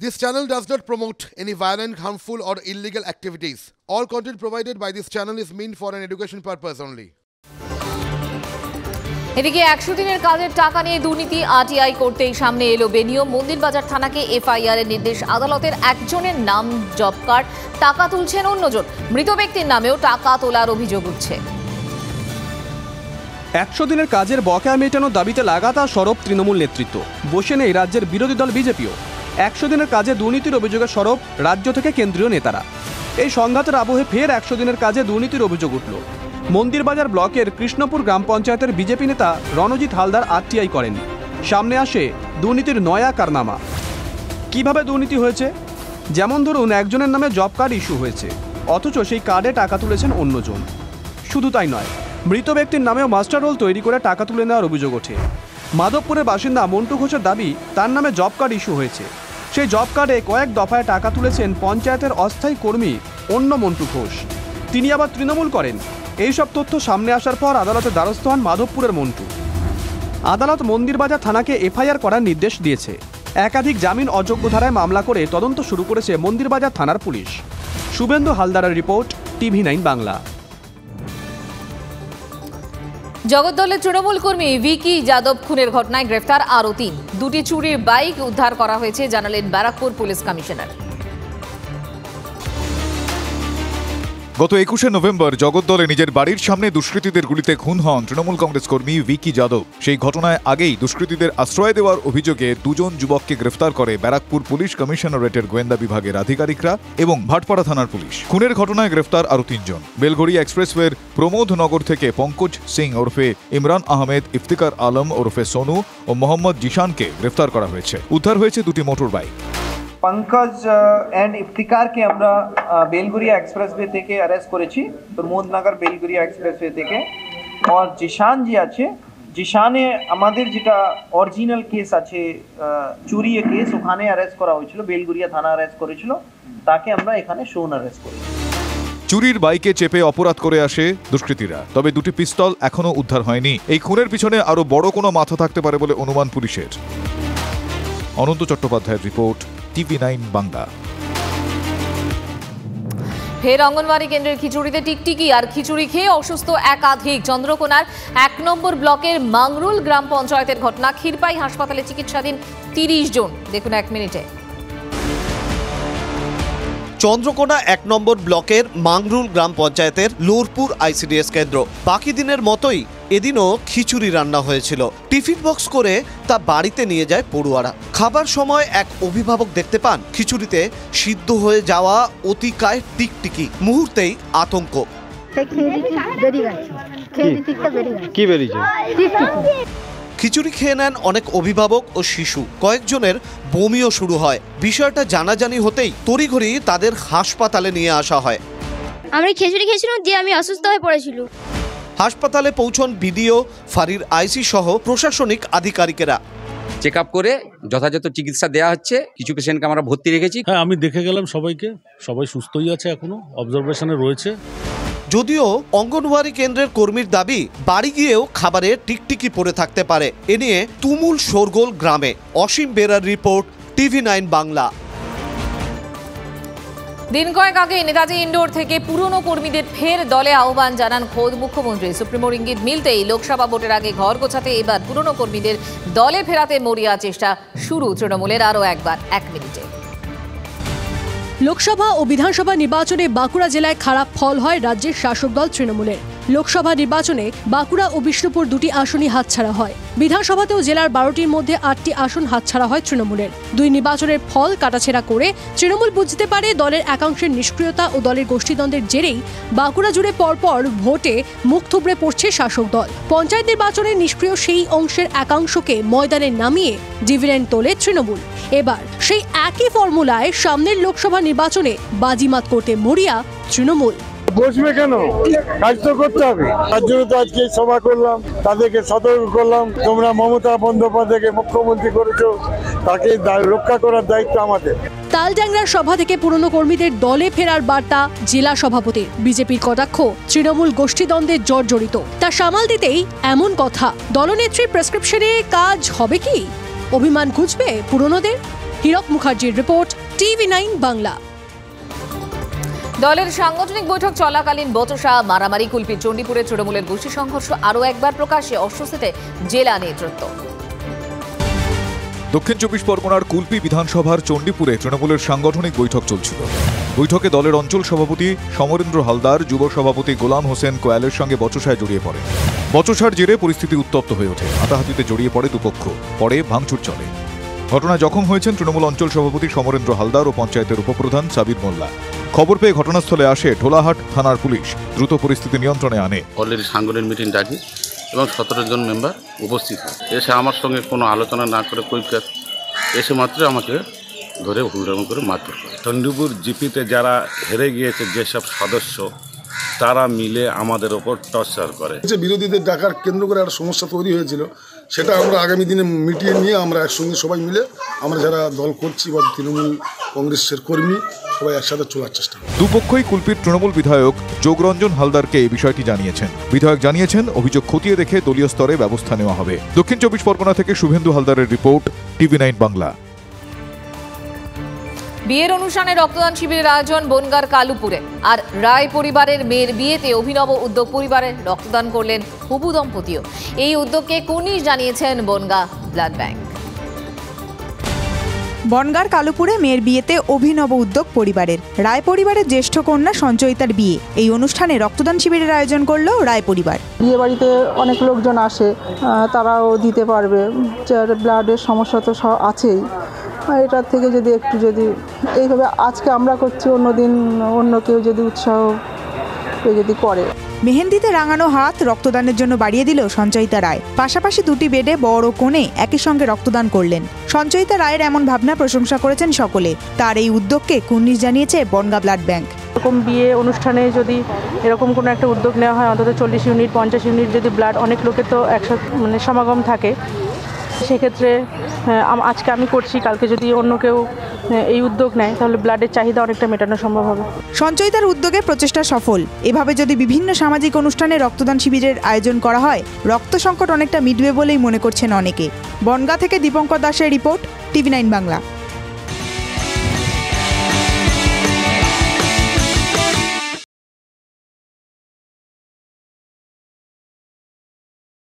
This channel does not promote any violent, harmful, or illegal activities. All content provided by this channel is meant for an education purpose only. এদিকে 100 দিনের কাজের টাকা নিয়ে দুর্নীতি RTI করতেই সামনে এলো বেনিয়ম। মন্দিরবাজার থানাকে এফআইআর এর নির্দেশ আদালতের। একজনের নাম জব কার্ড, টাকা তুলছেন অন্যজন। মৃত ব্যক্তির নামেও টাকা তোলার অভিযোগ উঠছে। 100 দিনের কাজের বকেয়া মেটানোর দাবিতে লাগাতার সরব তৃণমূল নেতৃত্ব। বসে নেই রাজ্যের বিরোধী দল বিজেপিও। 100 দিনের কাজে দুর্নীতির অভিযোগে সরব রাজ্য থেকে কেন্দ্রীয় নেতারা। এই সংঘাতের আবহে ফের 100 দিনের কাজে দুর্নীতির অভিযোগ উঠল। মন্দিরবাজার ব্লকের কৃষ্ণপুর গ্রাম পঞ্চায়েতের বিজেপি নেতা রণজিৎ হালদার আরটিআই করেন। সামনে আসে দুর্নীতির নয়া কারনামা। কিভাবে দুর্নীতি হয়েছে? যেমন ধরুন, একজনের নামে জব কার্ড ইস্যু হয়েছে, অথচ সেই কার্ডে টাকা তুলেছেন অন্যজন। শুধু তাই নয়, মৃত ব্যক্তির নামেও মাস্টার রোল তৈরি করে টাকা তুলে নেওয়ার অভিযোগ ওঠে। মাধবপুরের বাসিন্দা মন্টু ঘোষের দাবি, তার নামে জব কার্ড ইস্যু হয়েছে। সেই জব কার্ডে কয়েক দফায় টাকা তুলেছেন পঞ্চায়েতের অস্থায়ী কর্মী অন্য মন্টু ঘোষ। তিনি আবার তৃণমূল করেন। এইসব তথ্য সামনে আসার পর আদালতে দ্বারস্থ হন মাধবপুরের মন্টু। আদালত মন্দিরবাজার থানাকে এফআইআর করার নির্দেশ দিয়েছে। একাধিক জামিন অযোগ্য ধারায় মামলা করে তদন্ত শুরু করেছে মন্দিরবাজার থানার পুলিশ। শুভেন্দু হালদারের রিপোর্ট, TV9 বাংলা। জগদ্দলের তৃণমূল কর্মী ভিকি যাদব খুনের ঘটনায় গ্রেফতার আরও 3। দুটি চুরির বাইক উদ্ধার করা হয়েছে, জানালেন ব্যারাকপুর পুলিশ কমিশনার। গত 21শে নভেম্বর জগদ্দলে নিজের বাড়ির সামনে দুষ্কৃতীদের গুলিতে খুন হন তৃণমূল কংগ্রেস কর্মী ভিকি যাদব। সেই ঘটনায় আগেই দুষ্কৃতীদের আশ্রয় দেওয়ার অভিযোগে 2 জন যুবককে গ্রেফতার করে ব্যারাকপুর পুলিশ কমিশনারেটের গোয়েন্দা বিভাগের আধিকারিকরা এবং ভাটপাড়া থানার পুলিশ। খুনের ঘটনায় গ্রেফতার আরও 3 জন। বেলঘড়িয়া এক্সপ্রেসওয়ের প্রমোদনগর থেকে পঙ্কজ সিং ওরফে ইমরান আহমেদ, ইফতিকার আলম ওরফে সোনু ও মোহাম্মদ জিশানকে গ্রেফতার করা হয়েছে। উদ্ধার হয়েছে 2টি motor bike. Pankaj and Iftikhar के আমরা বেলগুড়িয়া এক্সপ্রেসওয়ে থেকে অ্যারেস্ট করেছি, প্রমোদনগর বেলগুড়িয়া এক্সপ্রেসওয়ে থেকে। আর জিশান জি আছে, জিশানে আমাদের যেটা অরিজিনাল কেস আছে চুরির কেস, ওখানে অ্যারেস্ট করা হয়েছিল, বেলগুড়িয়া থানা অ্যারেস্ট করেছিল, তাকে আমরা এখানে শোন অ্যারেস্ট করেছি। চুরির বাইকে চেপে অপরাধ করে আসে দুষ্কৃতীরা, তবে 2টি পিস্তল এখনো উদ্ধার হয়নি। এই খুনের পিছনে আরো বড় কোনো মাথা থাকতে পারে বলে অনুমান পুলিশের। অনন্ত চট্টোপাধ্যায়ের রিপোর্ট, TV9 বাংলা। ফের অঙ্গনওয়াড়ি কেন্দ্রের খিচুড়িতে টিকটিকি আর খিচুড়ি খেয়ে অসুস্থ একাধিক। চন্দ্রকোনার 1 নম্বর ব্লকের মাংরুল গ্রাম পঞ্চায়েতের ঘটনা। ক্ষীরপাই হাসপাতালে চিকিৎসাধীন 30 জন। দেখুন 1 মিনিটে। চন্দ্রকোনা 1 নম্বর ব্লকের মাংরুল গ্রাম পঞ্চায়েতের লুরপুর ICDS কেন্দ্র। বাকি দিনের মতোই এদিনও খিচুড়ি রান্না হয়েছিল। টিফিন বক্স করে তা বাড়িতে নিয়ে যায় পড়ুয়ারা। খাবার সময় এক অভিভাবক দেখতে পান খিচুড়িতে সিদ্ধ হয়ে যাওয়া অতিকায় টিকটিকি। মুহূর্তেই আতঙ্ক। খিচুড়ি খেয়ে নেন অনেক অভিভাবক ও শিশু। কয়েকজনের বমিও শুরু হয়। বিষয়টা জানাজানি হতেই তড়িঘড়ি তাদের হাসপাতালে নিয়ে আসা হয়। আমরা খিচুড়ি খেয়েছিলাম, দিয়ে আমি অসুস্থ হয়ে পড়েছিল। হাসপাতালে পৌঁছন বিডিও, ফাঁড়ির আইসি সহ প্রশাসনিক আধিকারিকেরা। চেক আপ করে যথাযথ চিকিৎসা দেওয়া হচ্ছে। কিছু পেশেন্টকে আমরা ভর্তি রেখেছি। হ্যাঁ, আমি দেখে গেলাম সবাইকে, সবাই সুস্থই আছে, এখনো অবজারভেশনে রয়েছে। যদিও অঙ্গনওয়াড়ি কেন্দ্রের কর্মীর দাবি, বাড়ি গিয়েও খাবারে টিকটিকি পড়ে থাকতে পারে। এ নিয়ে তুমুল শোরগোল গ্রামে। অসীম বেরার রিপোর্ট, TV9 বাংলা। দিন কয়েক আগে নেতাজি ইন্ডোর থেকে পুরনো কর্মীদের ফের দলে আহ্বান জানান খোদ মুখ্যমন্ত্রী। সুপ্রিমোর ইঙ্গিত মিলতেই লোকসভা ভোটের আগে ঘর গোছাতে এবার পুরনো কর্মীদের দলে ফেরাতে মরিয়া চেষ্টা শুরু তৃণমূলের। আরও একবার 1 মিনিটে। লোকসভা ও বিধানসভা নির্বাচনে বাঁকুড়া জেলায় খারাপ ফল হয় রাজ্যের শাসক দল তৃণমূলের। লোকসভা নির্বাচনে বাঁকুড়া ও বিষ্ণুপুর 2টি আসনই হাতছাড়া হয়। বিধানসভাতেও জেলার 12টির মধ্যে 8টি আসন হাতছাড়া হয় তৃণমূলের। 2 নির্বাচনের ফল কাটাছেড়া করে তৃণমূল বুঝতে পারে দলের একাংশের নিষ্ক্রিয়তা ও দলের গোষ্ঠীদ্বন্দ্বের জেরেই বাঁকুড়া জুড়ে পরপর ভোটে মুখ থুবড়ে পড়ছে শাসক দল। পঞ্চায়েত নির্বাচনে নিষ্ক্রিয় সেই অংশের একাংশকে ময়দানে নামিয়ে ডিভিডেন্ড তোলে তৃণমূল। এবার সেই একই ফর্মুলায় সামনের লোকসভা নির্বাচনে বাজিমাত করতে মরিয়া তৃণমূল। বসবে কেন? কাজ তো করতে হবে। তার জন্য তো আজকে সভা করলাম, তাদেরকে সতর্ক করলাম, তোমরা মমতা বন্দ্যোপাধ্যায়কে মুখ্যমন্ত্রী করেছো, তাকে রক্ষা করার দায়িত্ব আমাদের। তালডাংরার সভা থেকে পুরনো কর্মীদের দলে ফেরার বার্তা জেলা সভাপতির। বিজেপির কটাক্ষ, তৃণমূল গোষ্ঠীদ্বন্দ্বের জর্জরিত। তা সামাল দিতেই এমন কথা। দলনেত্রীর প্রেসক্রিপশনে কাজ হবে কি? অভিমান ঘুচবে পুরনোদের? হীরক মুখার্জির রিপোর্ট, TV9 বাংলা। দলের সাংগঠনিক বৈঠক চলাকালীন বচসা, মারামারি, কুলপি, চণ্ডীপুরে তৃণমূলের গোষ্ঠী সংঘর্ষ, আরও একবার প্রকাশ্যে অস্বস্তিতে জেলা নেতৃত্ব। দক্ষিণ 24 পরগনার কুলপি বিধানসভার চণ্ডীপুরে তৃণমূলের সাংগঠনিক বৈঠক চলছিল। বৈঠকে দলের অঞ্চল সভাপতি সমরেন্দ্র হালদার যুব সভাপতি গোলাম হোসেন কোয়ালের সঙ্গে বচসায় জড়িয়ে পড়ে। বচসার জেরে পরিস্থিতি উত্তপ্ত হয়ে ওঠে। হাতাহাতিতে জড়িয়ে পড়ে দুপক্ষ, পরে ভাঙচুর চলে। ঘটনায় জখম হয়েছেন তৃণমূল অঞ্চল সভাপতি সমরেন্দ্র হালদার ও পঞ্চায়েতের উপপ্রধান সাবির মোল্লা। খবর পেয়ে ঘটনাস্থলে আসে ঢোলাহাট থানার পুলিশ, দ্রুত পরিস্থিতি নিয়ন্ত্রণে আনে। অলরেডি সাংগঠনিক মিটিং ডাকি এবং 17 জন মেম্বার উপস্থিত হয়। এসে আমার সঙ্গে কোনো আলোচনা না করে কৈফিয়ত এসে মাত্র আমাকে ধরে হুড়াম করে মারধর করে। চণ্ডীপুর জিপিতে যারা হেরে গিয়েছে যেসব সদস্য, তারা মিলে আমাদের ওপর টর্চার করে। যে বিরোধীদের ডাকার কেন্দ্র করে একটা সমস্যা তৈরি হয়েছিল, সেটা আমরা আগামী দিনে মিটিয়ে নিয়ে আমরা একসঙ্গে সবাই মিলে আমরা যারা দল করছি বা তৃণমূল কংগ্রেসের কর্মী সবাই একসাথে চলার চেষ্টা করি। দুপক্ষই কুলপির তৃণমূল বিধায়ক যোগরঞ্জন হালদারকে এই বিষয়টি জানিয়েছেন। বিধায়ক জানিয়েছেন অভিযোগ খতিয়ে দেখে দলীয় স্তরে ব্যবস্থা নেওয়া হবে। দক্ষিণ 24 পরগনা থেকে শুভেন্দু হালদারের রিপোর্ট, TV9 বাংলা। বিয়ের অনুষ্ঠানে রক্তদান শিবিরের আয়োজন বনগাঁর কালুপুরে। আর রায় পরিবারের মেয়ের বিয়েতে অভিনব উদ্যোগ পরিবারের, রক্তদান করলেন হবু দম্পতিও। এই উদ্যোগকে কুর্নিশ জানিয়েছেন বনগাঁ ব্লাড ব্যাংক। বনগাঁর কালুপুরে মেয়ের বিয়েতে অভিনব উদ্যোগ পরিবারের। রায় পরিবারের জ্যেষ্ঠ কন্যা সঞ্চয়িতার বিয়ে। এই অনুষ্ঠানে রক্তদান শিবিরের আয়োজন করল রায় পরিবার। বিয়ে বাড়িতে অনেক লোকজন আসে, তারাও দিতে পারবে। ব্লাডের সমস্যা তো আছেই, এটার থেকে যদি একটু যদি এইভাবে আজকে আমরা করছি, অন্যদিন অন্য কেউ যদি উৎসাহ যদি করে। মেহেন্দিতে রাঙানো হাত রক্তদানের জন্য বাড়িয়ে দিল সঞ্চয়িতা রায়। পাশাপাশি দুটি বেডে বড় কোণে একই সঙ্গে রক্তদান করলেন। সঞ্চয়িতা রায়ের এমন ভাবনা প্রশংসা করেছেন সকলে। তার এই উদ্যোগকে কুর্নিশ জানিয়েছে বনগাঁ ব্লাড ব্যাংক। এরকম বিয়ে অনুষ্ঠানে যদি এরকম কোনো একটা উদ্যোগ নেওয়া হয়, অন্তত 40 ইউনিট 50 ইউনিট যদি ব্লাড, অনেক লোকের তো একসাথে সমাগম থাকে, সেক্ষেত্রে আজকে আমি করছি, কালকে যদি অন্য কেউ এই উদ্যোগ নেয় তাহলে ব্লাডের চাহিদা অনেকটা মেটানো সম্ভব হবে। সঞ্চয়িতার উদ্যোগে প্রচেষ্টা সফল। এভাবে যদি বিভিন্ন সামাজিক অনুষ্ঠানে রক্তদান শিবিরের আয়োজন করা হয়, রক্ত সংকট অনেকটা মিটবে বলেই মনে করছেন অনেকে। বনগাঁ থেকে দীপঙ্কর দাসের রিপোর্ট, TV9 বাংলা।